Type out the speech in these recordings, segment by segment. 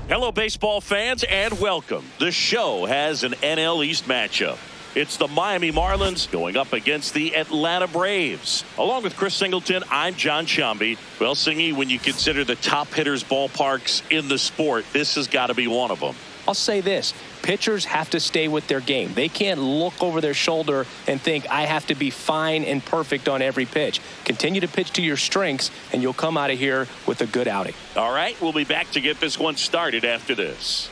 Hello, baseball fans, and welcome. The show has an NL East matchup. It's the Miami Marlins going up against the Atlanta Braves. Along with Chris Singleton, I'm John Sciambi. Well, Singy, when you consider the top hitters' ballparks in the sport, this has got to be one of them. I'll say this. Pitchers have to stay with their game. They can't look over their shoulder and think, I have to be fine and perfect on every pitch. Continue to pitch to your strengths, and you'll come out of here with a good outing. All right, we'll be back to get this one started after this.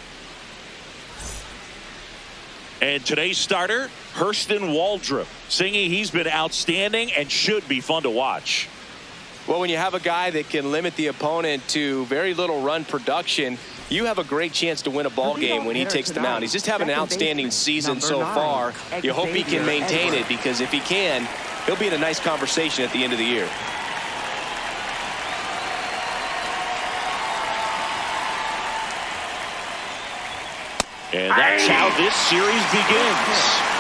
And today's starter, Hurston Waldrop. Singy, he's been outstanding and should be fun to watch. Well, when you have a guy that can limit the opponent to very little run production, you have a great chance to win a ball game when he takes the mound. He's just having an outstanding season so far. You hope he can maintain it, because if he can, he'll be in a nice conversation at the end of the year. And that's how this series begins.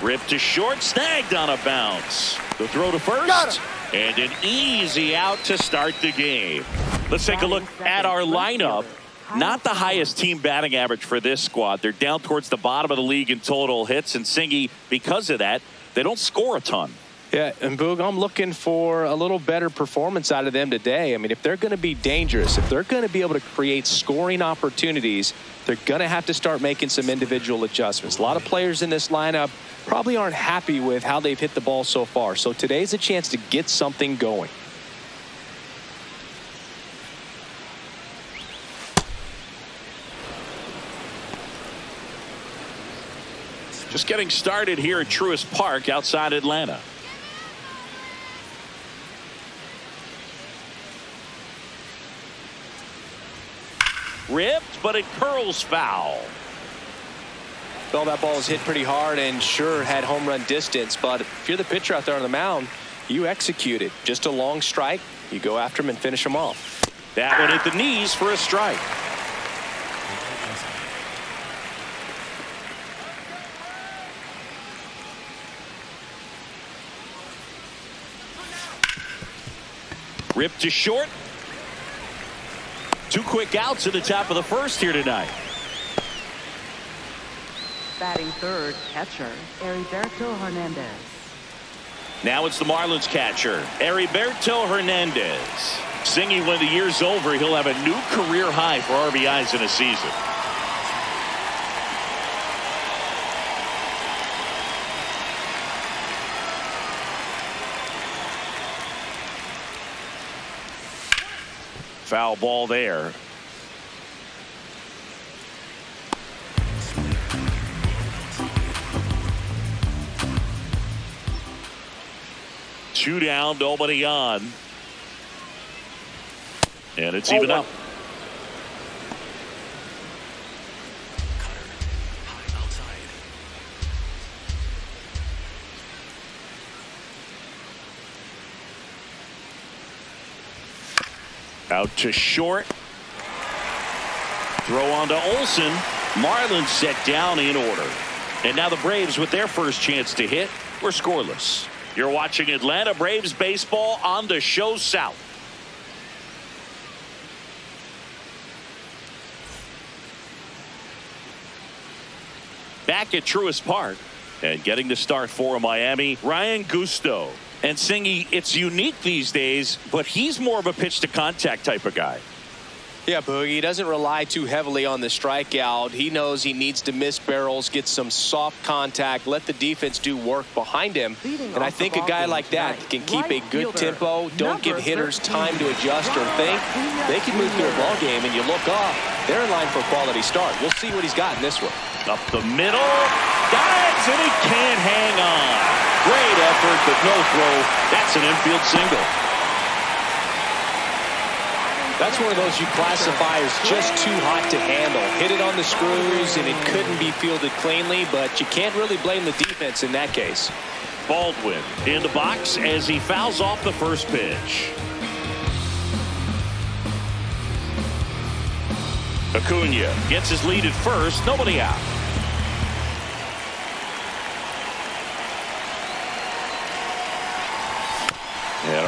Ripped to short, snagged on a bounce. The throw to first, and an easy out to start the game. Let's take a look at our lineup. Not the highest team batting average for this squad. They're down towards the bottom of the league in total hits, and Singy, because of that, they don't score a ton. Yeah, and Boog, I'm looking for a little better performance out of them today. I mean, if they're going to be dangerous, if they're going to be able to create scoring opportunities, they're going to have to start making some individual adjustments. A lot of players in this lineup probably aren't happy with how they've hit the ball so far. So today's a chance to get something going. Just getting started here at Truist Park outside Atlanta. Ripped, but it curls foul. Well, that ball was hit pretty hard and sure had home run distance, but if you're the pitcher out there on the mound, you execute it. Just a long strike, you go after him and finish him off. That one hit the knees for a strike. Ripped to short. 2 quick outs at the top of the first here tonight. Batting third, catcher, Heriberto Hernandez. Now it's the Marlins catcher, Heriberto Hernandez. Singy, when the year's over, he'll have a new career high for RBIs in a season. Foul ball there. Two down, nobody on. And it's even up. Out to short. Throw on to Olsen. Marlins set down in order. And now the Braves with their first chance to hit. We're scoreless. You're watching Atlanta Braves baseball on the Show South. Back at Truist Park and getting the start for Miami, Ryan Gusto. And Singy, it's unique these days, but he's more of a pitch to contact type of guy. Yeah, Boogie, he doesn't rely too heavily on the strikeout. He knows he needs to miss barrels, get some soft contact, let the defense do work behind him. And I think a guy like that can keep a good tempo, don't give hitters time to adjust or think. They can move through a ball game, and you look up, they're in line for a quality start. We'll see what he's got in this one. Up the middle, dives, and he can't hang on. Great effort, but no throw. That's an infield single. That's one of those you classify as just too hot to handle. Hit it on the screws, and it couldn't be fielded cleanly, but you can't really blame the defense in that case. Baldwin in the box as he fouls off the first pitch. Acuna gets his lead at first, nobody out.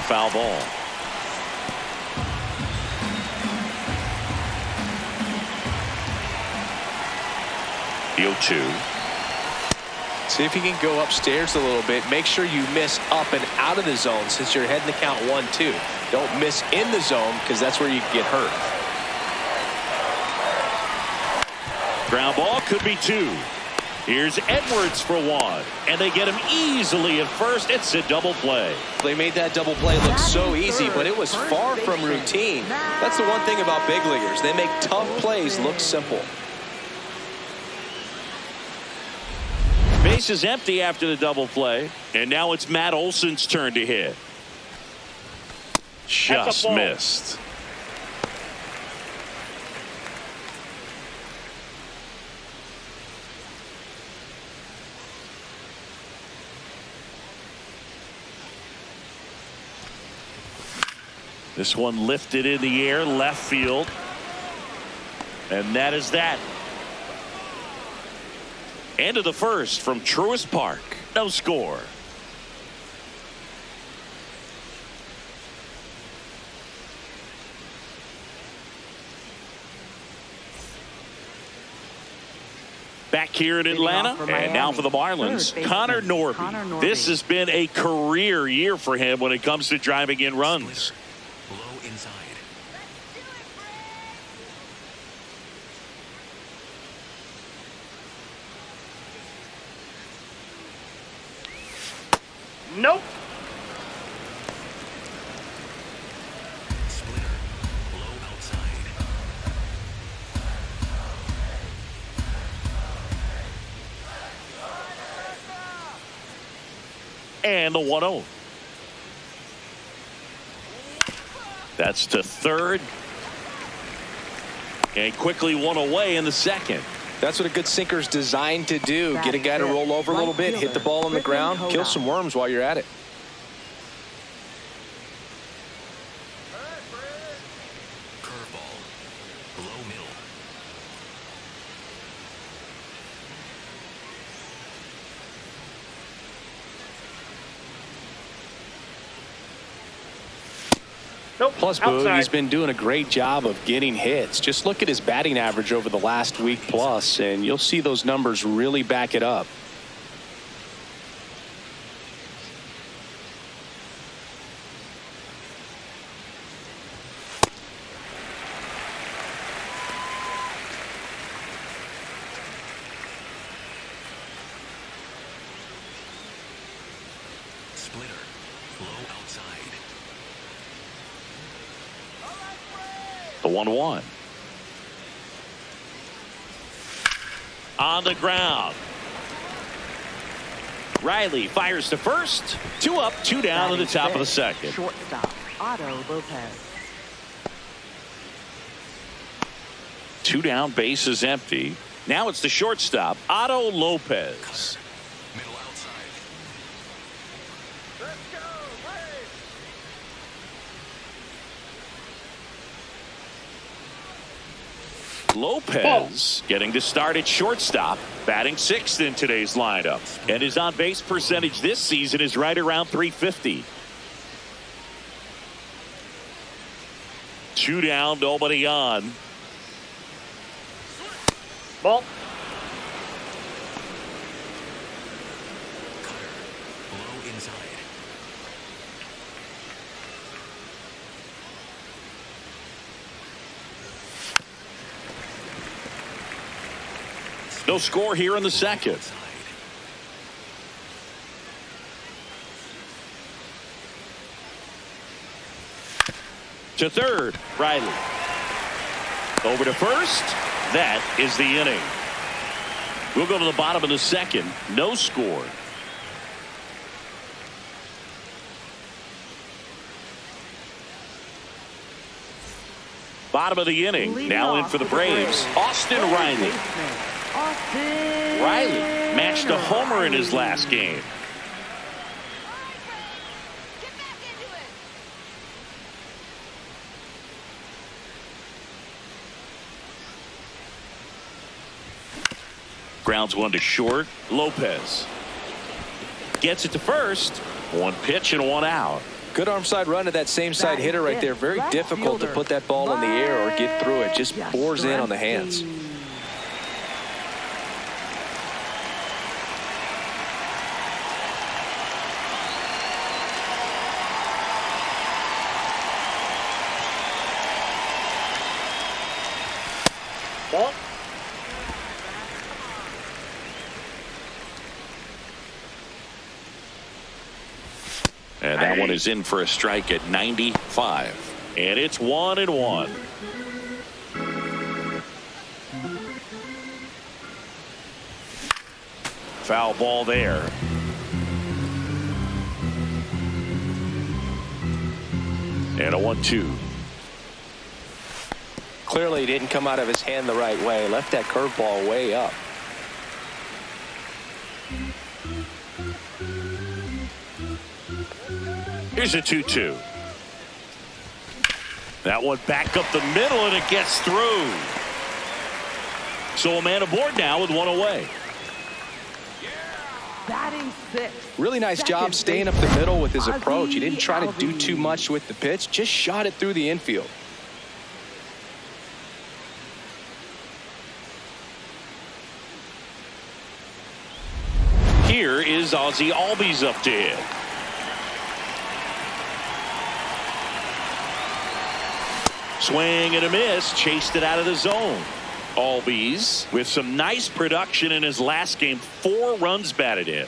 foul ball. The 0-2. See if you can go upstairs a little bit. Make sure you miss up and out of the zone since you're heading the count 1-2. Don't miss in the zone because that's where you can get hurt. Ground ball could be 2. Here's Edwards for 1. And they get him easily at first. It's a double play. They made that double play look so easy, but it was far from routine. That's the one thing about big leaguers. They make tough plays look simple. Base is empty after the double play. And now it's Matt Olson's turn to hit. Just missed. This one lifted in the air, left field. And that is that. End of the first from Truist Park. No score. Back here in Atlanta, and now for the Marlins, Connor Norby. This has been a career year for him when it comes to driving in runs. Low inside. Nope. Splitter. Low outside. And the 1-0. That's to third. And quickly one away in the second. That's what a good sinker's designed to do. Get a guy to roll over a little bit, hit the ball on the ground, kill some worms while you're at it. Curveball. Low middle. Nope. Plus, outside. Boogie's been doing a great job of getting hits. Just look at his batting average over the last week plus, and you'll see those numbers really back it up. Splitter. Low outside. The 1-1. On the ground. Riley fires to first. 2 up, 2 down to the top of the second. Shortstop, Otto Lopez. 2 down, base is empty. Now it's the shortstop, Otto Lopez. Middle outside. Lopez getting to start at shortstop, batting 6th in today's lineup. And his on-base percentage this season is right around .350. 2 down, nobody on. Ball. Cutter. Low inside. No score here in the second. Outside. To third, Riley. Over to first. That is the inning. We'll go to the bottom of the second. No score. Bottom of the inning. Leading Now in off for the with Braves, Austin Riley. Austin Riley matched a homer in his last game. Grounds one to short. Lopez gets it to first. 1 pitch and 1 out. Good arm side run to that same side hitter right there. Very difficult to put that ball in the air or get through it. Just bores in on the hands. Ball. And that one is in for a strike at 95. And it's 1-1. Foul ball there. And a 1-2. Clearly he didn't come out of his hand the right way. Left that curveball way up. Here's a 2-2. That one back up the middle, and it gets through. So a man aboard now with one away. Batting six. Really nice job staying up the middle with his approach. He didn't try to do too much with the pitch. Just shot it through the infield. Here is Ozzie Albies up to hit. Swing and a miss, chased it out of the zone. Albies with some nice production in his last game. 4 runs batted in.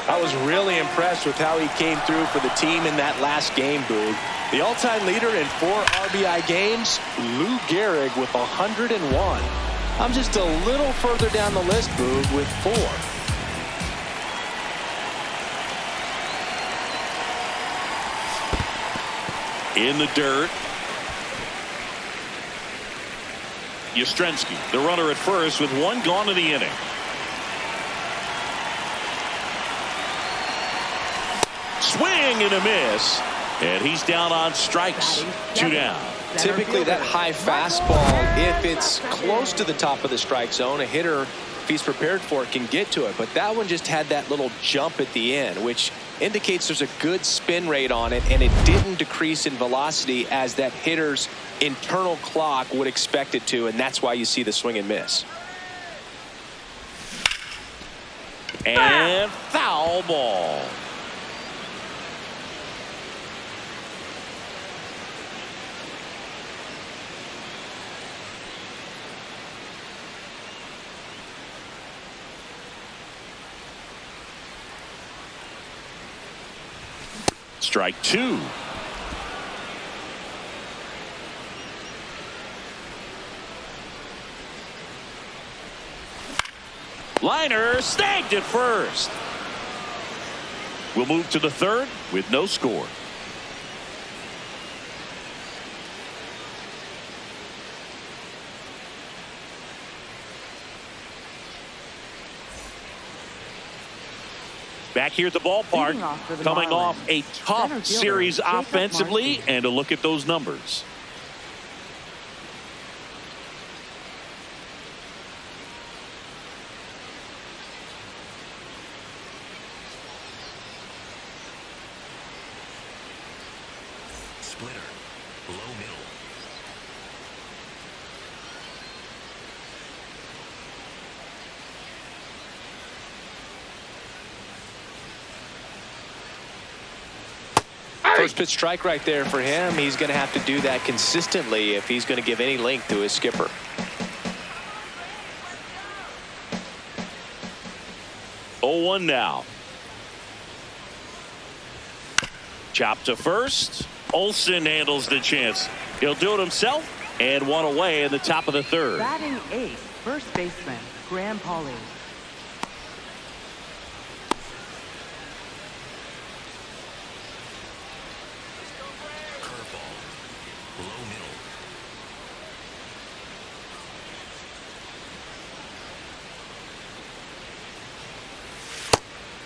I was really impressed with how he came through for the team in that last game, Boog. The all-time leader in 4 RBI games, Lou Gehrig with 101. I'm just a little further down the list, Boog, with 4. In the dirt. Yastrzemski, the runner at first with 1 gone in the inning. Swing and a miss. And he's down on strikes. 2 down. Typically that high fastball, if it's close to the top of the strike zone, a hitter, if he's prepared for it, can get to it. But that one just had that little jump at the end, which indicates there's a good spin rate on it, and it didn't decrease in velocity as that hitter's internal clock would expect it to, and that's why you see the swing and miss. And foul ball. Strike 2. Liner snagged at first. We'll move to the 3rd with no score. Back here at the ballpark, coming off a tough series offensively, and a look at those numbers. Splitter. Low middle. First pitch strike right there for him. He's going to have to do that consistently if he's going to give any length to his skipper. Oh, 1 now. Chop to first. Olsen handles the chance. He'll do it himself, and 1 away in the top of the 3rd. Batting 8th, first baseman Graham Pauley. Curveball. Low middle.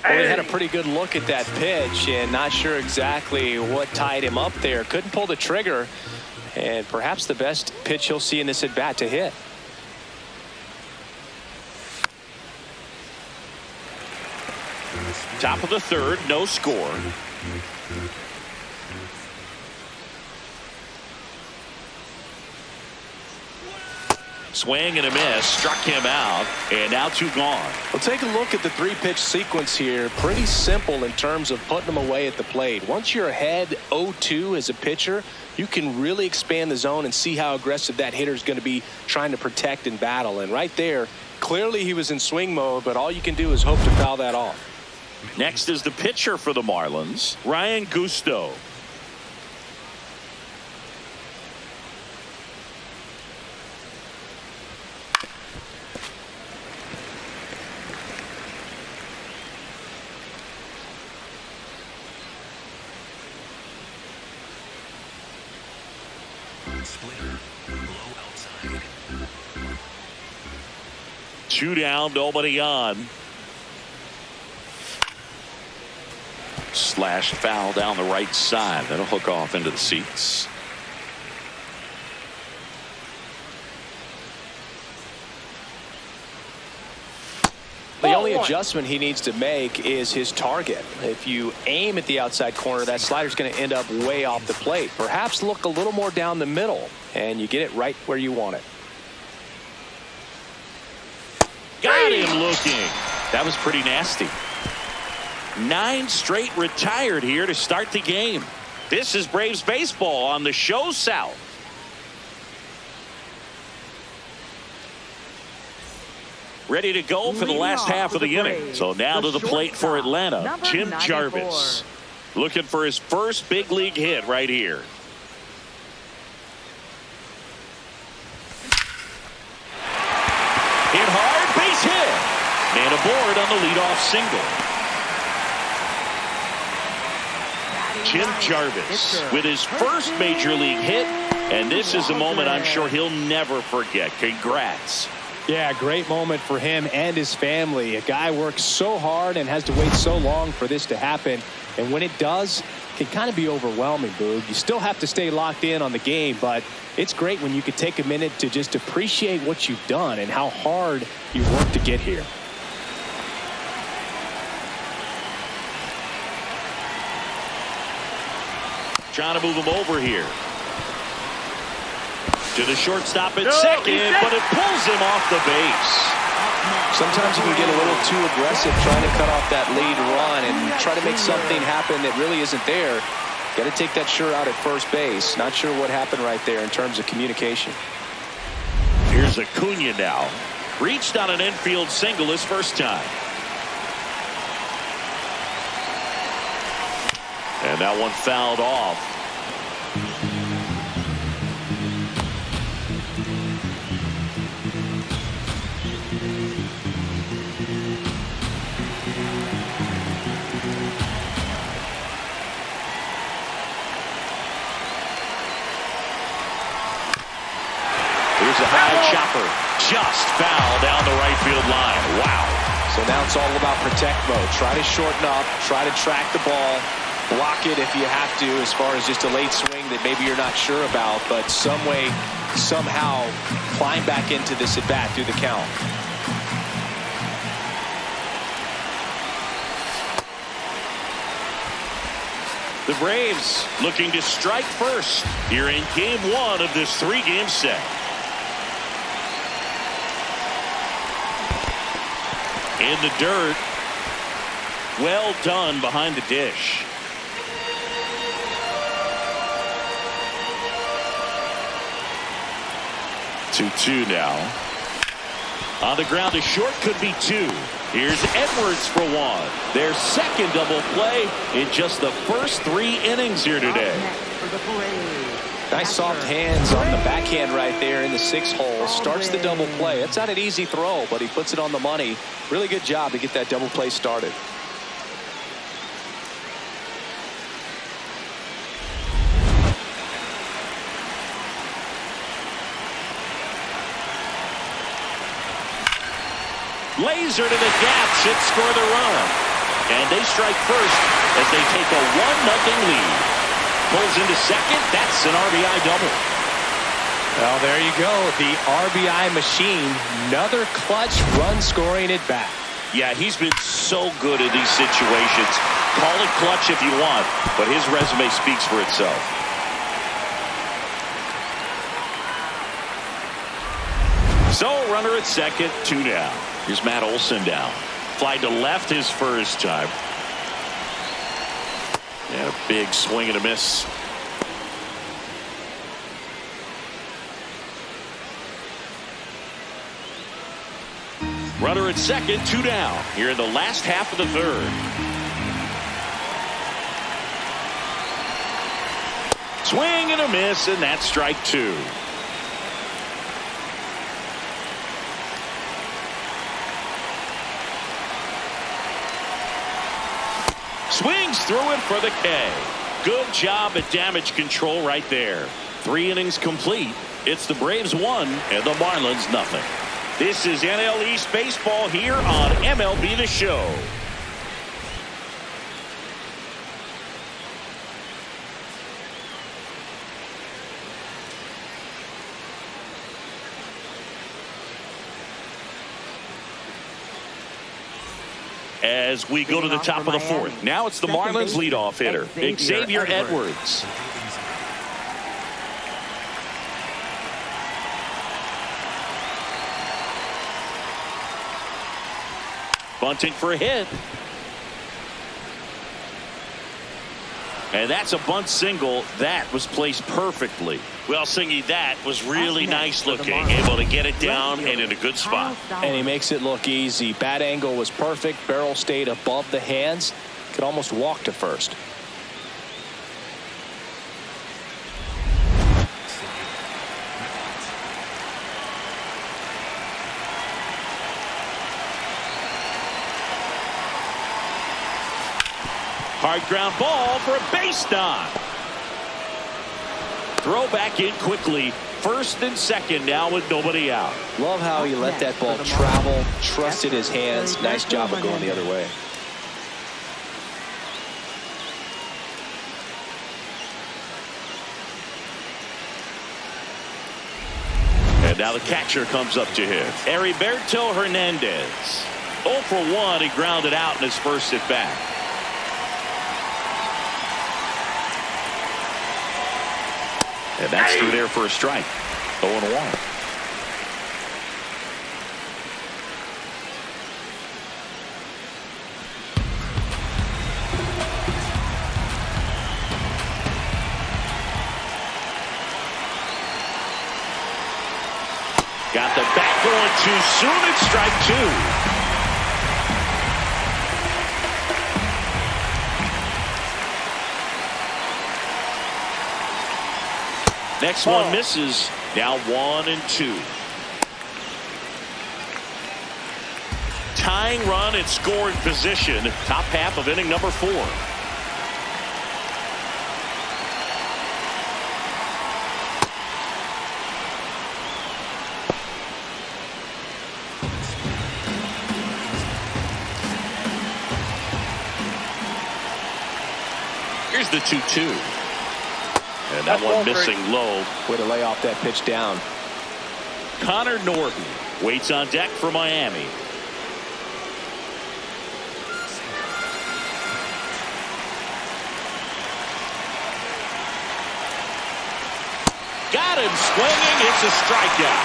Well, he had a pretty good look at that pitch and not sure exactly what tied him up there. Couldn't pull the trigger, and perhaps the best pitch he'll see in this at bat to hit. Top of the 3rd, no score. Swing and a miss, struck him out, and now 2 gone. Well, take a look at the 3-pitch sequence here. Pretty simple in terms of putting them away at the plate. Once you're ahead 0-2 as a pitcher, you can really expand the zone and see how aggressive that hitter is going to be trying to protect and battle. And right there, clearly he was in swing mode, but all you can do is hope to foul that off. Next is the pitcher for the Marlins, Ryan Gusto. Splitter. Low outside. 2 down, nobody on. Slash foul down the right side. That'll hook off into the seats. The only adjustment he needs to make is his target. If you aim at the outside corner, that slider's going to end up way off the plate. Perhaps look a little more down the middle, and you get it right where you want it. Got him looking. That was pretty nasty. 9 straight retired here to start the game. This is Braves baseball on the Show South. Ready to go for the last half of the inning. So now to the plate for Atlanta, Jim Jarvis. Looking for his first big league hit right here. Hit hard, base hit. And aboard on the leadoff single. Jim Jarvis with his first major league hit. And this is a moment I'm sure he'll never forget. Congrats. Yeah, great moment for him and his family. A guy works so hard and has to wait so long for this to happen. And when it does, it can kind of be overwhelming, Boog. You still have to stay locked in on the game, but it's great when you could take a minute to just appreciate what you've done and how hard you worked to get here. Trying to move him over here. To the shortstop at second, but it pulls him off the base. Sometimes you can get a little too aggressive trying to cut off that lead run and try to make something happen that really isn't there. Got to take that sure out at first base. Not sure what happened right there in terms of communication. Here's Acuna now. Reached on an infield single his first time. And that one fouled off. Here's a high chopper. Just foul down the right field line. Wow. So now it's all about protect mode. Try to shorten up. Try to track the ball. Block it if you have to, as far as just a late swing that maybe you're not sure about. But some way, somehow, climb back into this at bat through the count. The Braves looking to strike first here in game 1 of this 3-game set. In the dirt. Well done behind the dish. Two now. On the ground to short, could be 2. Here's Edwards for 1. Their second double play in just the first 3 innings here today. Nice soft hands on the backhand right there in the 6th hole. Starts the double play. It's not an easy throw, but he puts it on the money. Really good job to get that double play started. Laser to the gap should score the run. And they strike first as they take a 1-0 lead. Pulls into second. That's an RBI double. Well, there you go. The RBI machine. Another clutch run scoring at bat. Yeah, he's been so good in these situations. Call it clutch if you want, but his resume speaks for itself. So, runner at second, 2 down. Here's Matt Olson down. Fly to left his first time. And a big swing and a miss. Runner at second, 2 down. Here in the last half of the third. Swing and a miss, and that's strike 2. Swings through it for the K. Good job at damage control right there. 3 innings complete. It's the Braves 1 and the Marlins nothing. This is NL East baseball here on MLB The Show. As we go to the top of the fourth. Now it's the Marlins leadoff hitter, Xavier Edwards. Bunting for a hit. And that's a bunt single. That was placed perfectly. Well, Singy, that was really nice looking. Able to get it down and in a good spot. And he makes it look easy. Bat angle was perfect. Barrel stayed above the hands. Could almost walk to first. Hard ground ball for a base knock. Throw back in quickly. First and second now with nobody out. Love how he let that ball travel, trusted his hands. Nice job of going the other way. And now the catcher comes up to him. Heriberto Hernandez. 0 for 1. He grounded out in his first at bat. And that's through there for a strike. 0-1. Got the bat going too soon. It's strike 2. Next one misses. Now 1-2. Tying run in scoring position. Top half of inning number 4. Here's the 2-2. And that one missing low. Way to lay off that pitch down. Connor Norton waits on deck for Miami. Got him swinging. It's a strikeout.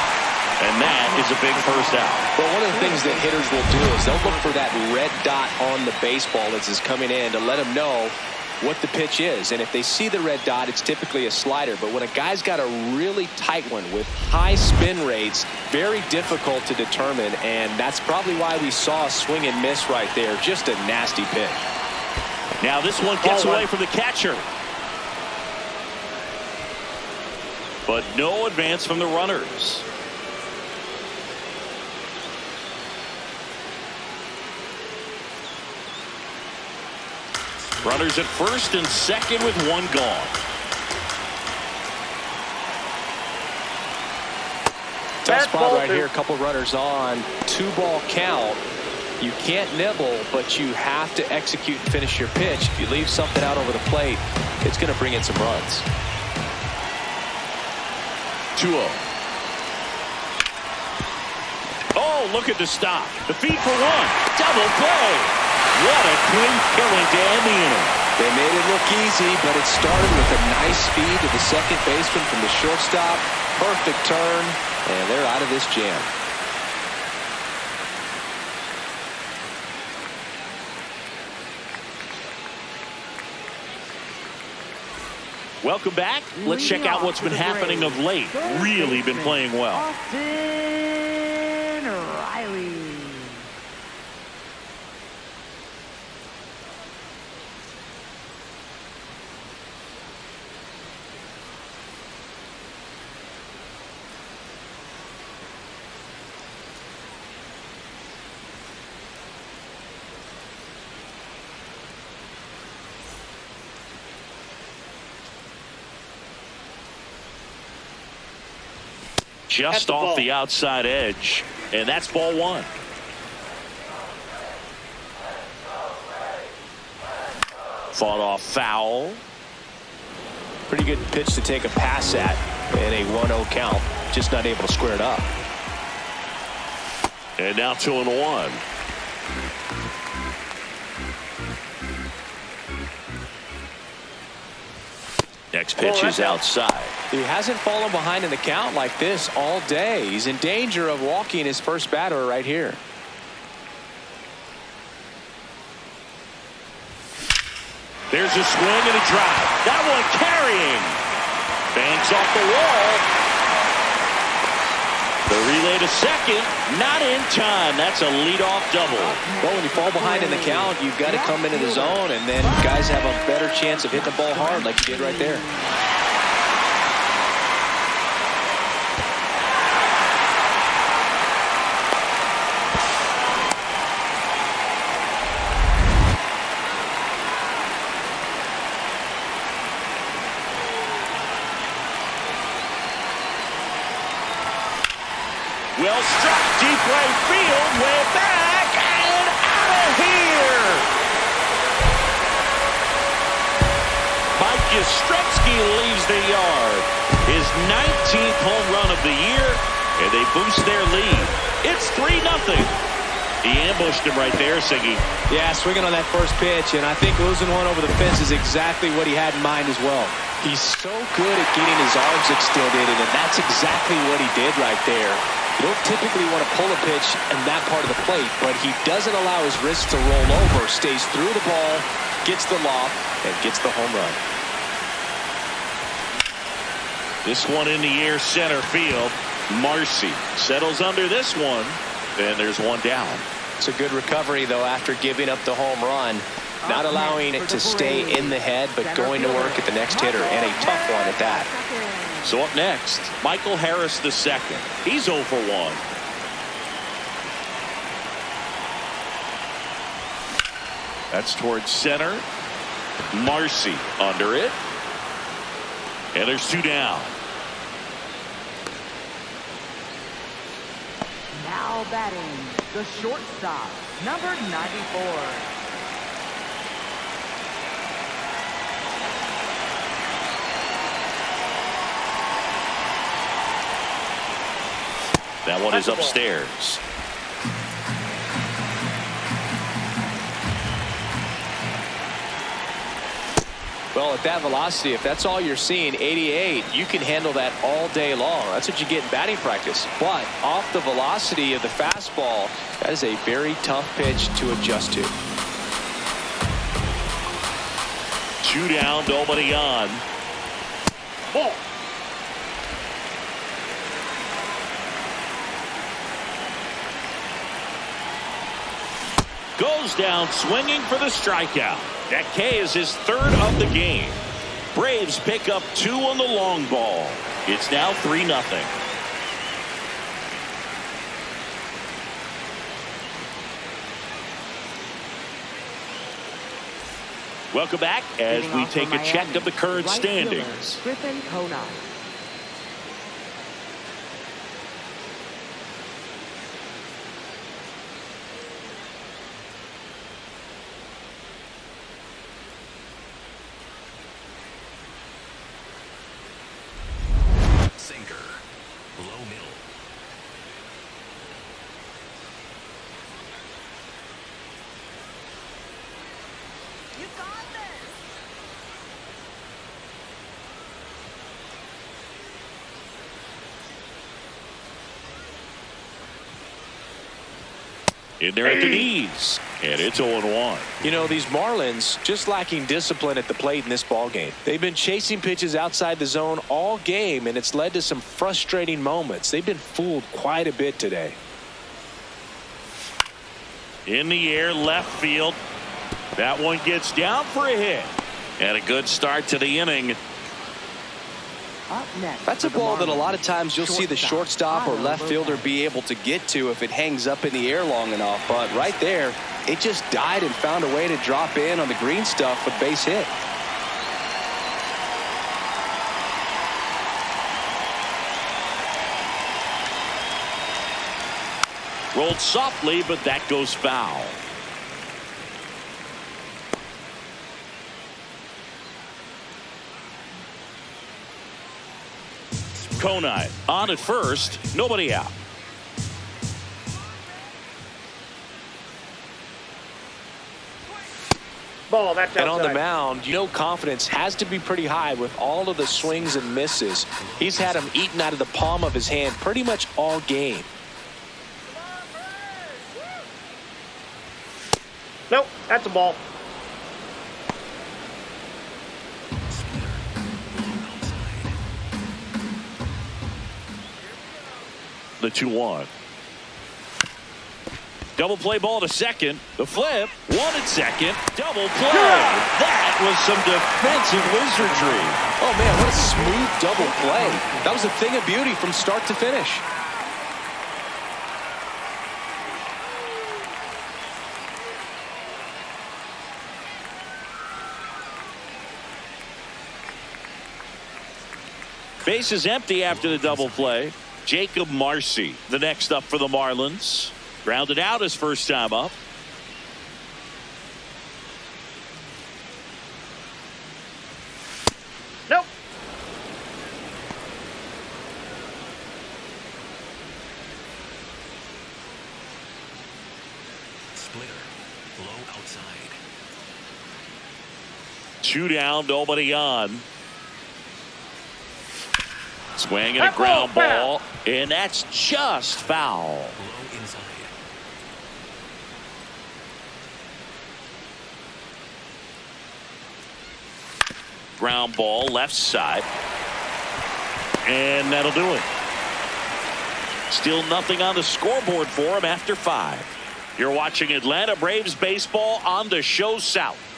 And that is a big first out. But one of the things that hitters will do is they'll look for that red dot on the baseball as it's coming in to let them know what the pitch is. And if they see the red dot, it's typically a slider. But when a guy's got a really tight one with high spin rates, very difficult to determine. And that's probably why we saw a swing and miss right there. Just a nasty pitch. Now this one gets away from the catcher. But no advance from the runners. Runners at first and second with one gone. Tough spot right here. A couple runners on. 2-ball count. You can't nibble, but you have to execute and finish your pitch. If you leave something out over the plate, it's going to bring in some runs. 2-0. Oh, look at the stop. The feed for one. Double play. What a clean killing to end the inning. They made it look easy, but it started with a nice speed to the second baseman from the shortstop. Perfect turn, and they're out of this jam. Welcome back. Let's check out what's been happening of late. Really been playing well. Austin Riley. Just off the outside edge, and that's ball one. Fought off foul. Pretty good pitch to take a pass at in a 1-0 count. Just not able to square it up. And now 2-1. Next pitch is outside. He hasn't fallen behind in the count like this all day. He's in danger of walking his first batter right here. There's a swing and a drive. That one carrying. Banks off the wall. The relay to second. Not in time. That's a leadoff double. Well, when you fall behind in the count, you've got to come into the zone, and then guys have a better chance of hitting the ball hard like you did right there. Well struck, deep right field, way back, and out of here! Mike Yastrzemski leaves the yard. His 19th home run of the year, and they boost their lead. It's 3-0. He ambushed him right there, Siggy. Yeah, swinging on that first pitch, and I think losing one over the fence is exactly what he had in mind as well. He's so good at getting his arms extended, and that's exactly what he did right there. You don't typically want to pull a pitch in that part of the plate, but he doesn't allow his wrist to roll over, stays through the ball, gets the loft, and gets the home run. This one in the air, center field. Marcy settles under this one, and there's one down. It's a good recovery, though, after giving up the home run. Not allowing it to stay in the head, but going to work at the next hitter, and a tough one at that. So up next, Michael Harris the second. He's 0 for 1. That's towards center. Marcy under it. And there's 2 down. Now batting, the shortstop, number 94. That one is upstairs. Well, at that velocity, if that's all you're seeing, 88, you can handle that all day long. That's what you get in batting practice. But off the velocity of the fastball, that is a very tough pitch to adjust to. 2 down, nobody on. Ball. Goes down swinging for the strikeout. That K is his 3rd of the game. Braves pick up 2 on the long ball. It's now 3-0. Welcome back as we take a check of the current standings. Griffin Conine. Sinker. Low middle. In there at the knees. And it's 0-1. You know, these Marlins just lacking discipline at the plate in this ball game. They've been chasing pitches outside the zone all game, and it's led to some frustrating moments. They've been fooled quite a bit today. In the air, left field. That one gets down for a hit. And a good start to the inning. Up next. That's a ball that a lot of times you'll see the shortstop or left fielder be able to get to if it hangs up in the air long enough. But right there, it just died and found a way to drop in on the green stuff with base hit. Rolled softly, but that goes foul. Conine on at first, nobody out. Ball, that's outside. And on the mound, you know, confidence has to be pretty high with all of the swings and misses. He's had them eaten out of the palm of his hand pretty much all game. Nope, that's a ball. The 2-1. Double play ball to second. The flip. One at second. Double play. That was some defensive wizardry. Oh, man, what a smooth double play. That was a thing of beauty from start to finish. Base is empty after the double play. Jacob Marcy, the next up for the Marlins. Grounded out his first time up. Nope. Splitter. Low outside. 2 down, nobody on. Swing and a That ground ball, ball. And that's just foul. Low inside. Ground ball left side. And that'll do it. Still nothing on the scoreboard for him after 5. You're watching Atlanta Braves baseball on the Show South.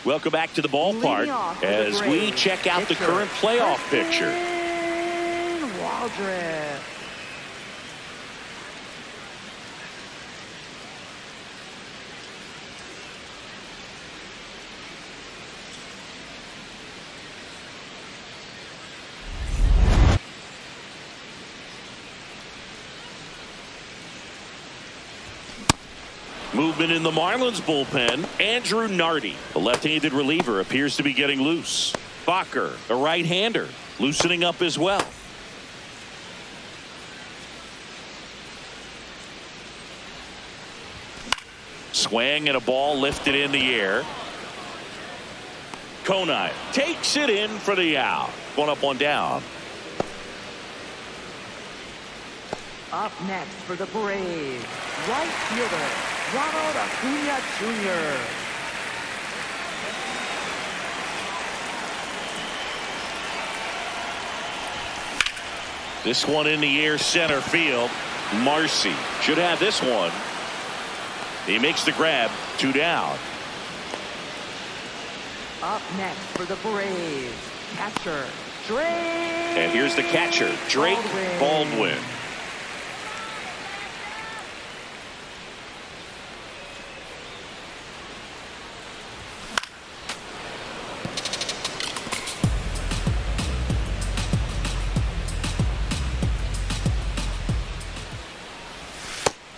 Welcome back to the ballpark as we check out the current playoff picture. Waldrop. Movement in the Marlins bullpen. Andrew Nardi, the left-handed reliever, appears to be getting loose. Bacher, the right-hander, loosening up as well. Swing and a ball lifted in the air. Conine takes it in for the out. 1 up, 1 down. Up next for the Braves, right fielder, Ronald Acuna Jr. This one in the air, center field. Marcy should have this one. He makes the grab. 2 down. Up next for the Braves, catcher, Drake. And here's the catcher, Drake Baldwin.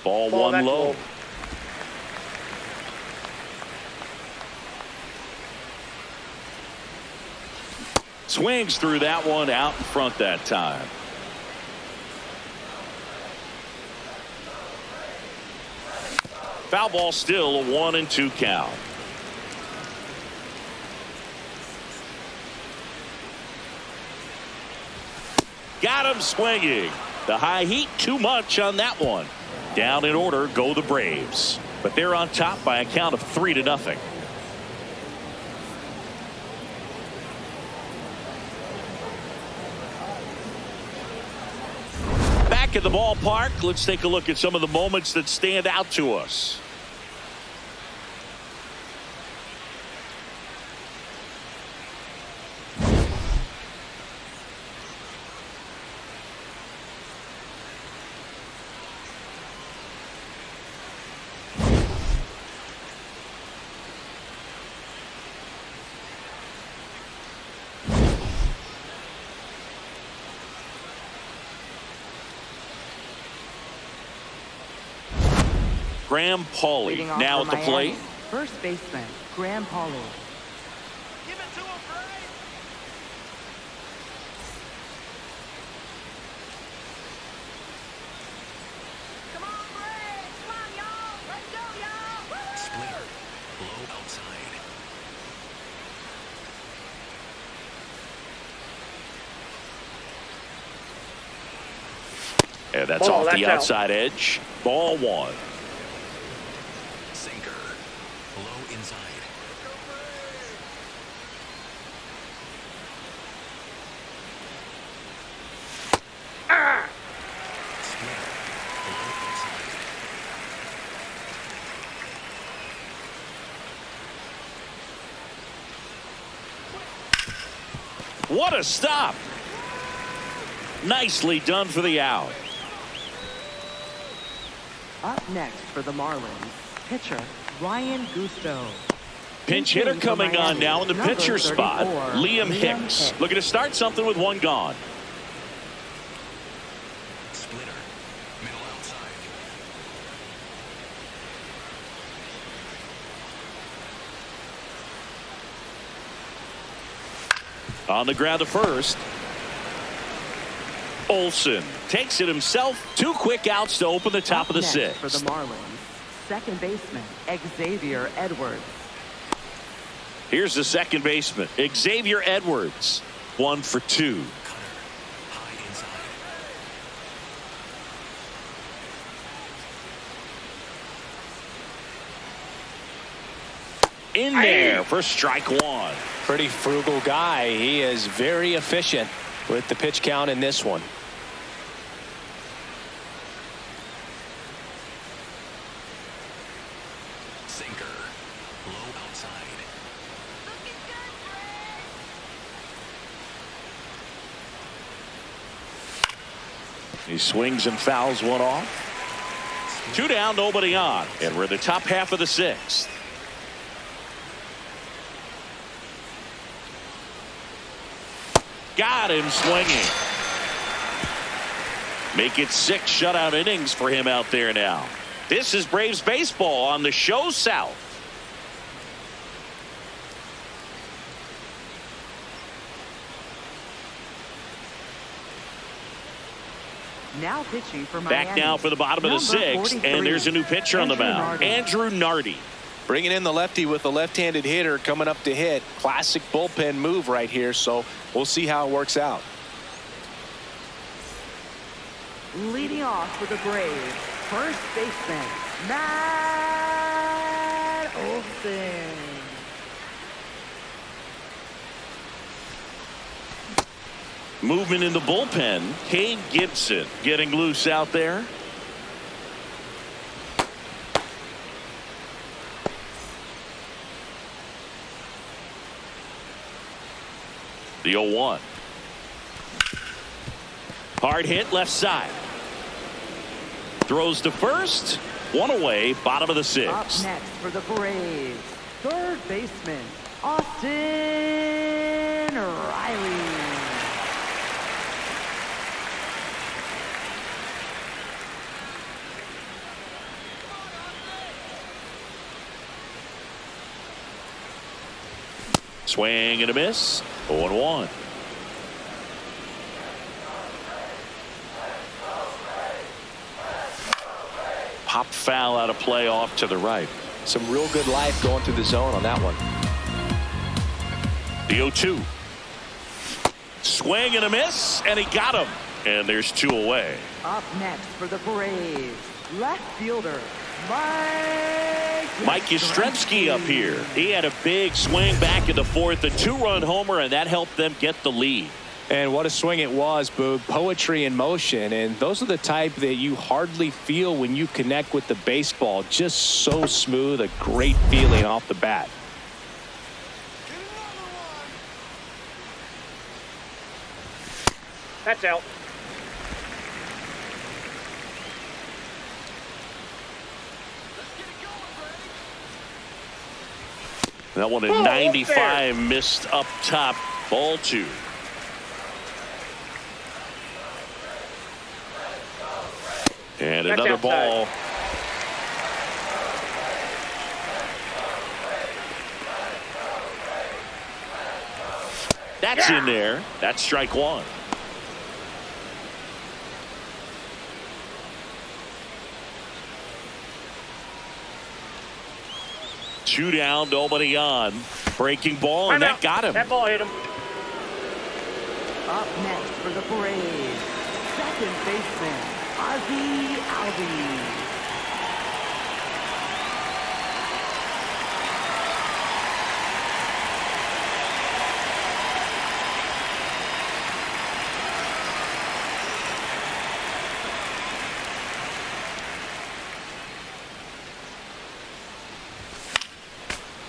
Ball one low. Swings through that one, out in front that time. Foul ball, still a 1-2 count. Got him swinging. The high heat, too much on that one. Down in order go the Braves. But they're on top by a count of 3-0. Back at the ballpark, let's take a look at some of the moments that stand out to us. Graham Pauley Leading off now for at the plate. Miami, first baseman, Graham Pauley. Splitter. Low outside. And that's Ball, off that's the out. outside edge. Ball one. Sinker. Low inside. Splitter. Low outside. What a stop. Nicely done for the out. Up next for the Marlins, pitcher Ryan Gusto. Pinch hitter Hitting for coming on Miami, now in the number pitcher spot. 34, Liam Hicks. Looking to start something with one gone. Splitter. Middle outside. On the ground to first. Olsen takes it himself. 2 quick outs to open the top Up of the next sixth. for the Marlins, second baseman Xavier Edwards. Here's the second baseman, Xavier Edwards. 1 for 2. Cutter. High inside. In there for strike one. Pretty frugal guy. He is very efficient with the pitch count in this one. Sinker. Low outside. He swings and fouls one off. 2 down, nobody on. And we're in the top half of the sixth. Got him swinging. Make it 6 shutout innings for him out there now. This is Braves baseball on the show South. Now pitching for Miami. Back now for the bottom of the number sixth, 43, and there's a new pitcher on the Andrew mound. Nardi. Andrew Nardi. Bringing in the lefty with a left-handed hitter coming up to hit. Classic bullpen move right here, so we'll see how it works out. Leading off for the Braves, first baseman Matt Olson. Movement in the bullpen. Cade Gibson getting loose out there. The 0-1. Hard hit left side. Throws to first. 1 away. Bottom of the Up sixth. next for the Braves, third baseman Austin Riley. Swing and a miss. 0-1. Pop foul out of play off to the right. Some real good life going through the zone on that one. The 0-2. Swing and a miss, and he got him. And there's 2 away. Up next for the Braves, left fielder, Mike Yastrzemski up here. He had a big swing back in the 4th, a 2-run homer, and that helped them get the lead. And what a swing it was, Boog. Poetry in motion. And those are the type that you hardly feel when you connect with the baseball. Just so smooth, a great feeling off the bat. That's out. That one at 95, missed up top. Ball 2. And That's another outside. ball. That's in there. That's strike 1. Two down, nobody on. Breaking ball, and that got him. That ball hit him. Up next for the Braves, second baseman, Ozzie Albies.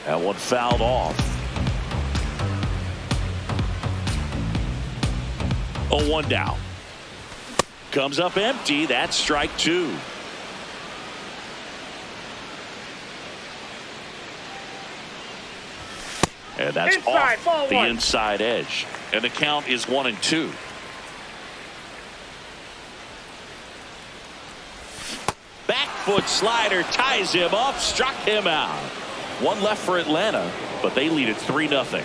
That one fouled off. 0-1 down. Comes up empty. That's strike 2. And that's Inside, off ball the 1. inside edge. And the count is 1-2. Back foot slider ties him up, struck him out. One left for Atlanta, but they lead it 3-0.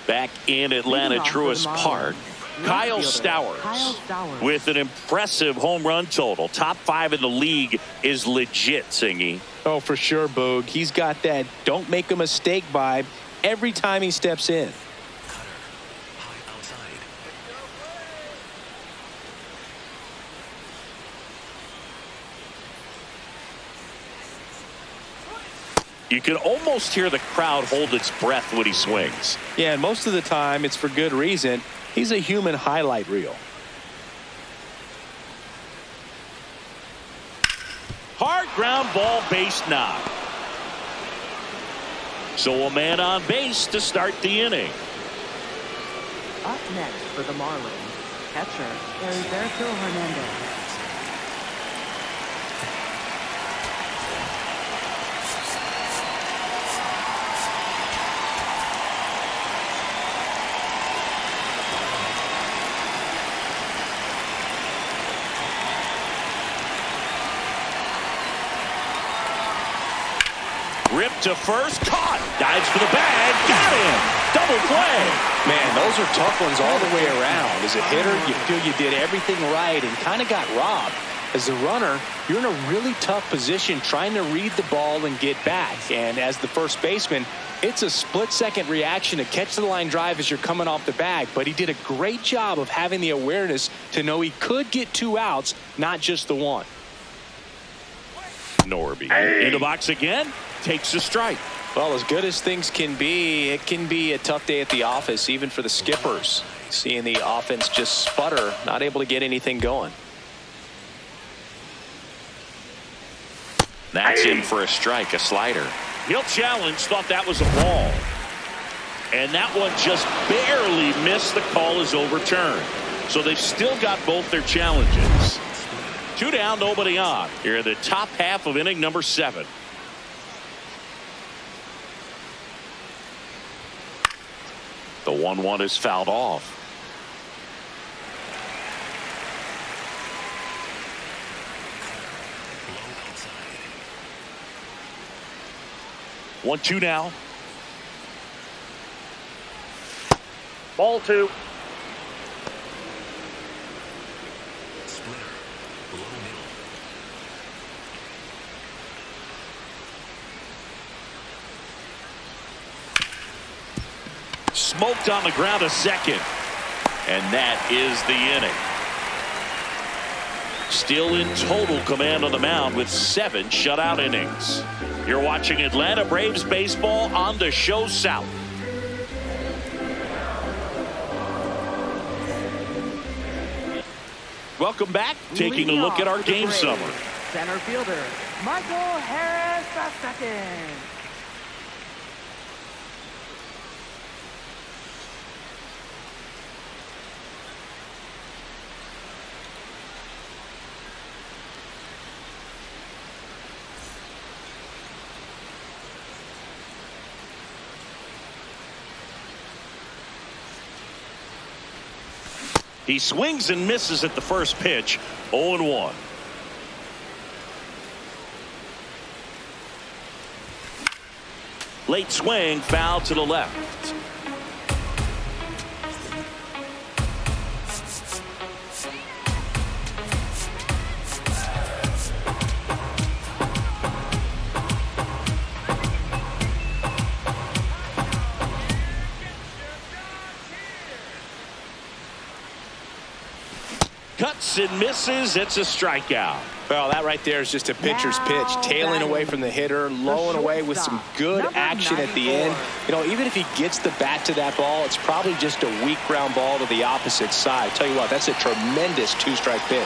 Back in Atlanta, Truist Park, Kyle Stowers with an impressive home run total. Top 5 in the league is legit, Singy. Oh, for sure, Boog. He's got that don't make a mistake vibe every time he steps in. Cutter. High outside. You can almost hear the crowd hold its breath when he swings. Yeah, and most of the time it's for good reason. He's a human highlight reel. Hard ground ball, base knock. So a man on base to start the inning. Up next for the Marlins, catcher, Heriberto Hernandez. Ripped to first, caught, dives for the bag, got him, double play. Man, those are tough ones all the way around. As a hitter, you feel you did everything right and kind of got robbed. As a runner, you're in a really tough position trying to read the ball and get back. And as the first baseman, it's a split-second reaction to catch the line drive as you're coming off the bag. But he did a great job of having the awareness to know he could get 2 outs, not just the 1. Norby in the box again, takes a strike. Well, as good as things can be, it can be a tough day at the office, even for the skippers. Seeing the offense just sputter, not able to get anything going. That's in for a strike, a slider. He'll challenge, thought that was a ball. And that one just barely missed. The call is overturned. So they've still got both their challenges. 2 down, nobody on. Here in the top half of inning number 7. The 1-1 is fouled off. Low outside. 1-2 now. Ball 2. Splitter. Below middle. smoked on the ground a second. And that is the inning. Still in total command on the mound with 7 shutout innings. You're watching Atlanta Braves baseball on the Show South. Welcome back. Taking a look at our game summary. Center fielder, Michael Harris II. He swings and misses at the first pitch. 0-1. Late swing, foul to the left. Cuts and misses. It's a strikeout. Well, that right there is just a pitcher's pitch, tailing away from the hitter, lowing away with some good action at the end. You know, even if he gets the bat to that ball, it's probably just a weak ground ball to the opposite side. Tell you what, that's a tremendous 2-strike pitch.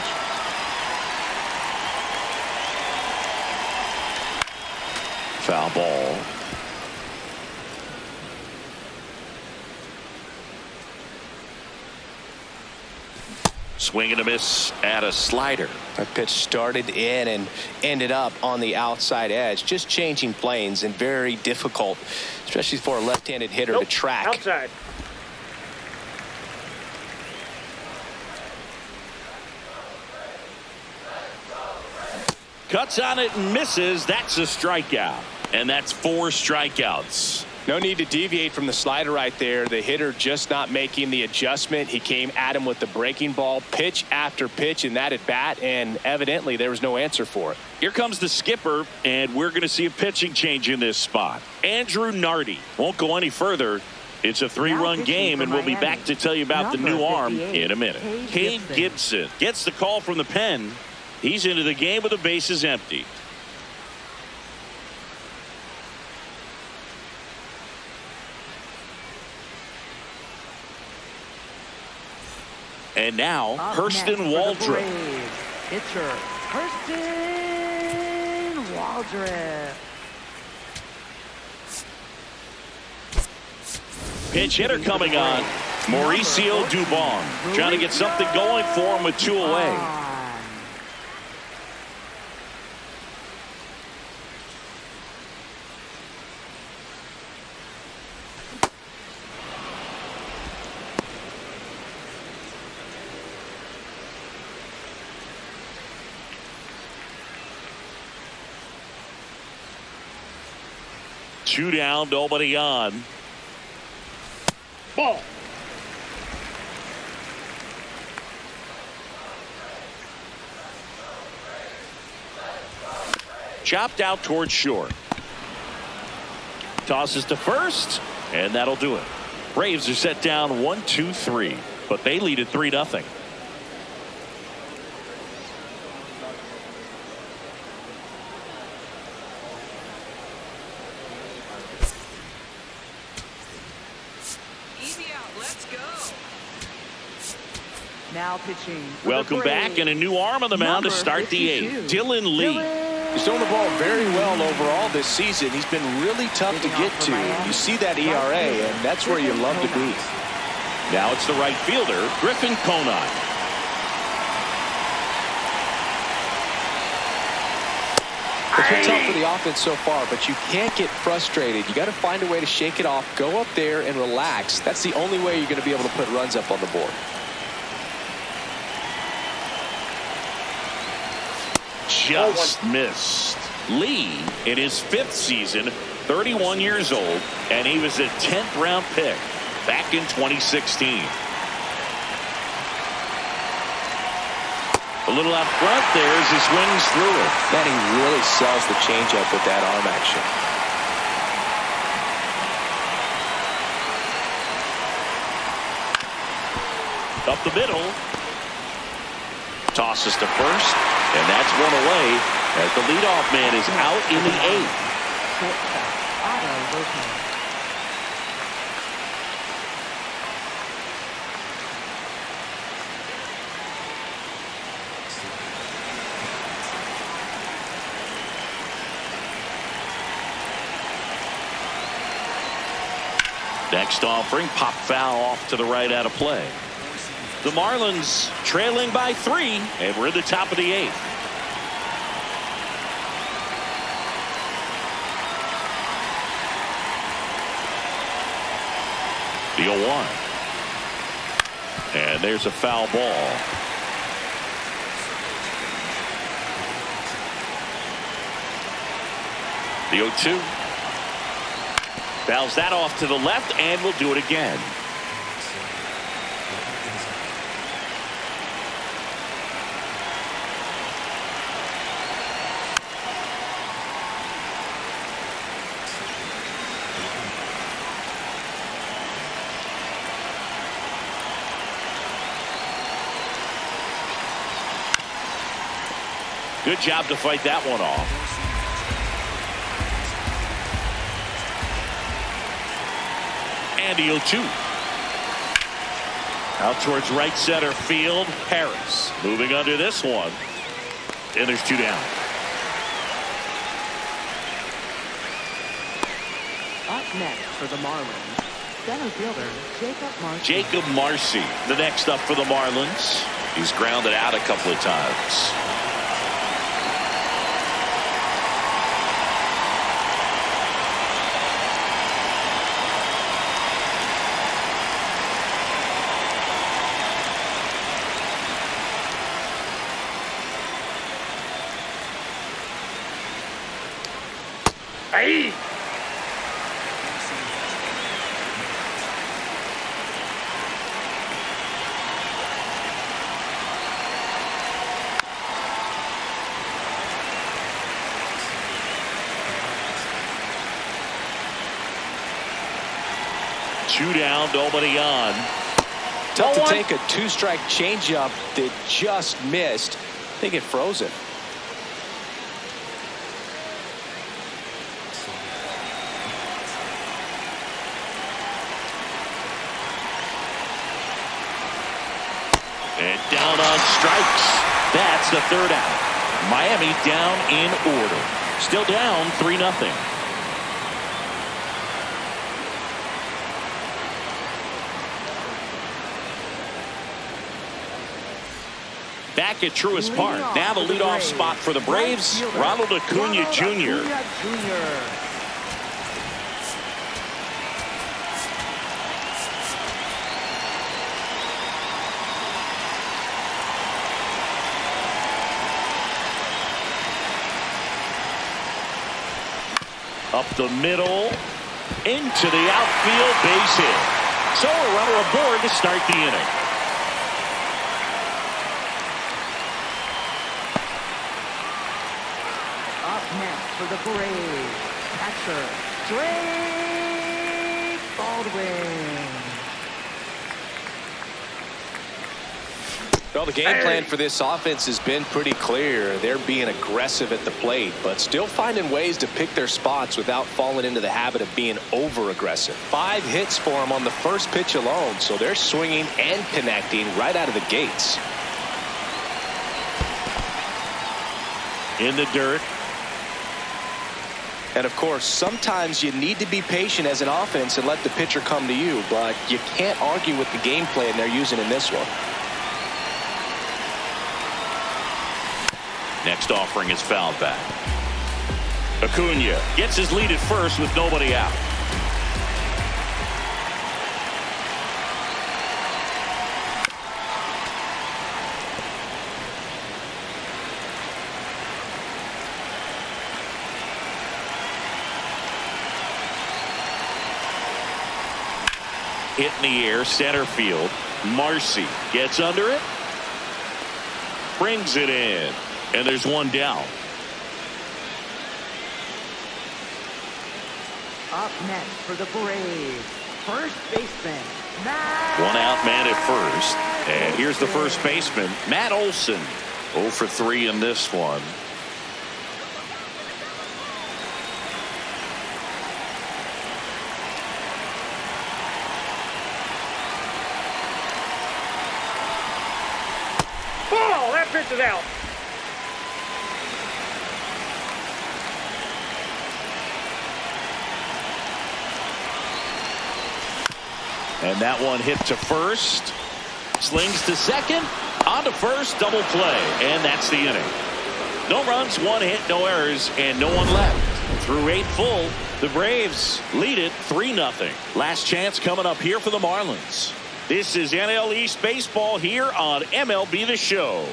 Foul ball. Swing and a miss at a slider. That pitch started in and ended up on the outside edge. Just changing planes and very difficult, especially for a left-handed hitter to track. Outside. Cuts on it and misses. That's a strikeout. And that's 4 strikeouts. No need to deviate from the slider right there. The hitter just not making the adjustment. He came at him with the breaking ball, pitch after pitch in that at bat, and evidently there was no answer for it. Here comes the skipper, and we're going to see a pitching change in this spot. Andrew Nardi won't go any further. It's a 3-run game, and we'll be back to tell you about the new arm in a minute. Cade Gibson gets the call from the pen. He's into the game with the bases empty. And now, Hurston Waldrop. Pitcher, Hurston Waldrop. Pinch hitter coming on. Mauricio Dubon trying to get something going for him with 2 away. Two down, nobody on. Ball. Chopped out towards short. Tosses to first, and that'll do it. Braves are set down 1-2-3, but they lead at 3-0. Now pitching. Welcome back, and a new arm on the mound to start the 8th. Dylan Lee. He's throwing the ball very well overall this season. He's been really tough to get to. You see that ERA, and that's where you love to be. Now it's the right fielder, Griffin Conine. It's been tough for the offense so far, but you can't get frustrated. You got to find a way to shake it off, go up there and relax. That's the only way you're going to be able to put runs up on the board. Just missed. Lee, in his 5th season, 31 years old, and he was a 10th round pick back in 2016. A little out front there as he swings through it. Man, he really sells the changeup with that arm action. Up the middle. Tosses to first, and that's one away as the leadoff man is out in the 8th. Next offering, pop foul off to the right out of play. The Marlins trailing by 3, and we're in the top of the 8th. The 0-1. And there's a foul ball. The 0-2. Fouls that off to the left, and we'll do it again. Good job to fight that one off. And the 0-2. Out towards right center field. Harris moving under this one. And there's 2 down. Up next for the Marlins, center fielder Jacob Marcy, the next up for the Marlins. He's grounded out a couple of times. Hey! Two down, nobody on. Tough to take a 2-strike changeup that just missed. They get frozen. And down on strikes. That's the 3rd out. Miami down in order. Still down 3-0. Back at Truist Park. Now the leadoff spot for the Braves, Ronald Acuna Jr. Up the middle, into the outfield, base hit. So a runner aboard to start the inning. Up next for the Braves, catcher Drake Baldwin. Well, the game plan for this offense has been pretty clear. They're being aggressive at the plate, but still finding ways to pick their spots without falling into the habit of being over-aggressive. 5 hits for them on the first pitch alone, so they're swinging and connecting right out of the gates. In the dirt. And, of course, sometimes you need to be patient as an offense and let the pitcher come to you, but you can't argue with the game plan they're using in this one. Next offering is fouled back. Acuna gets his lead at first with nobody out. Hit in the air, center field. Marcy gets under it. Brings it in. And there's 1 down. Up next for the Braves, first baseman, 1 out man at first. And here's the first baseman, Matt Olson. 0 for 3 in this one. Ball, that pitch is out. And that one hit to first. Slings to second. On to first. Double play. And that's the inning. No runs, 1 hit, no errors, and no one left. Through 8 full, the Braves lead it 3-0. Last chance coming up here for the Marlins. This is NL East Baseball here on MLB The Show.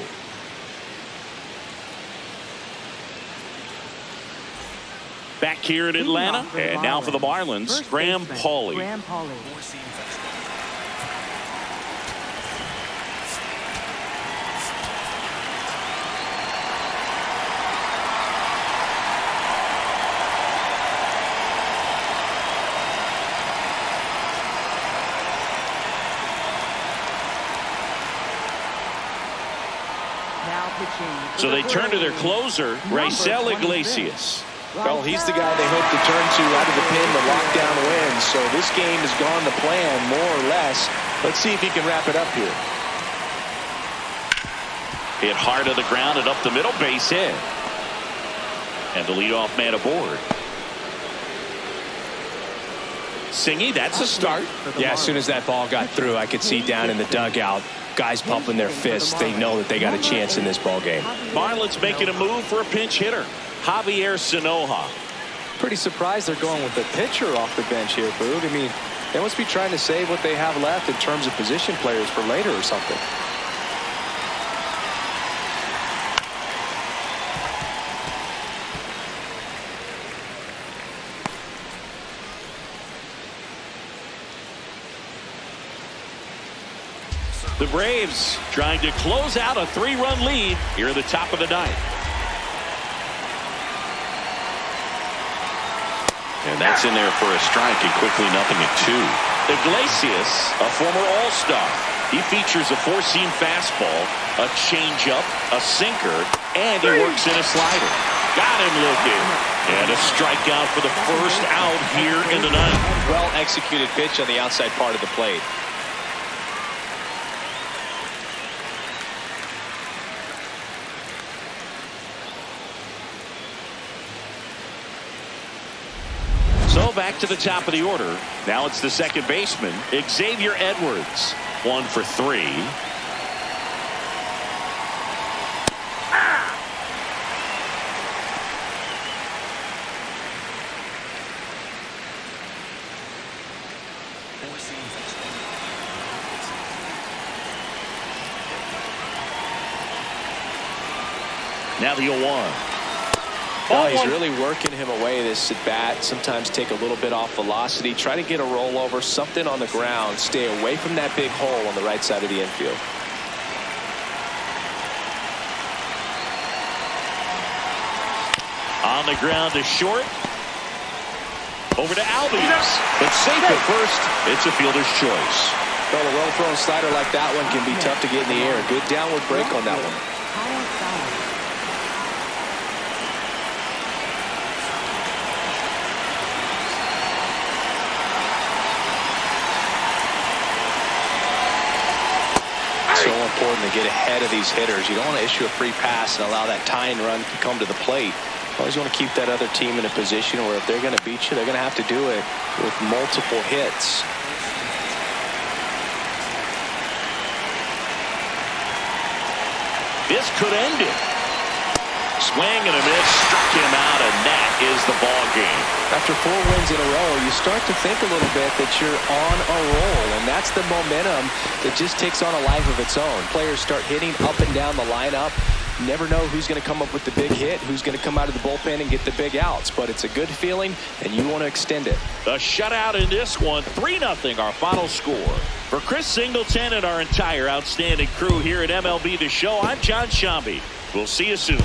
Back here in Atlanta, and now for the Marlins, Graham Pauley. So they turn to their closer, Raisel Iglesias. Well, he's the guy they hope to turn to out of the pen to lock down wins. So this game has gone to plan, more or less. Let's see if he can wrap it up here. Hit hard to the ground and up the middle, base hit. And the leadoff man aboard. Singy, that's a start. Yeah, as soon as that ball got through, I could see down in the dugout, guys pumping their fists. They know that they got a chance in this ball game. Marlins making a move for a pinch hitter, Javier Sanoja. Pretty surprised they're going with the pitcher off the bench here, Boog. I mean, they must be trying to save what they have left in terms of position players for later or something. The Braves trying to close out a 3-run lead here at the top of the 9th. And that's in there for a strike, and quickly 0-2. Iglesias, a former All-Star. He features a 4-seam fastball, a changeup, a sinker, and he works in a slider. Got him looking. And a strikeout for the first out here in the 9th. Well executed pitch on the outside part of the plate. So back to the top of the order. Now it's the second baseman, Xavier Edwards. 1 for 3. Now the 0-1. Oh, he's really working him away this at bat. Sometimes take a little bit off velocity. Try to get a rollover, something on the ground. Stay away from that big hole on the right side of the infield. On the ground to short. Over to Albies. But safe at first. It's a fielder's choice. Well, a well-thrown slider like that one can be tough to get in the air. Good downward break on that one. So important to get ahead of these hitters. You don't want to issue a free pass and allow that tying run to come to the plate. You always want to keep that other team in a position where if they're going to beat you, they're going to have to do it with multiple hits. This could end it. Swing and a miss, struck him out, and that is the ball game. After 4 wins in a row, you start to think a little bit that you're on a roll, and that's the momentum that just takes on a life of its own. Players start hitting up and down the lineup. Never know who's going to come up with the big hit, who's going to come out of the bullpen and get the big outs, but it's a good feeling, and you want to extend it. A shutout in this one, 3-0 our final score. For Chris Singleton and our entire outstanding crew here at MLB The Show, I'm John Shambi. We'll see you soon.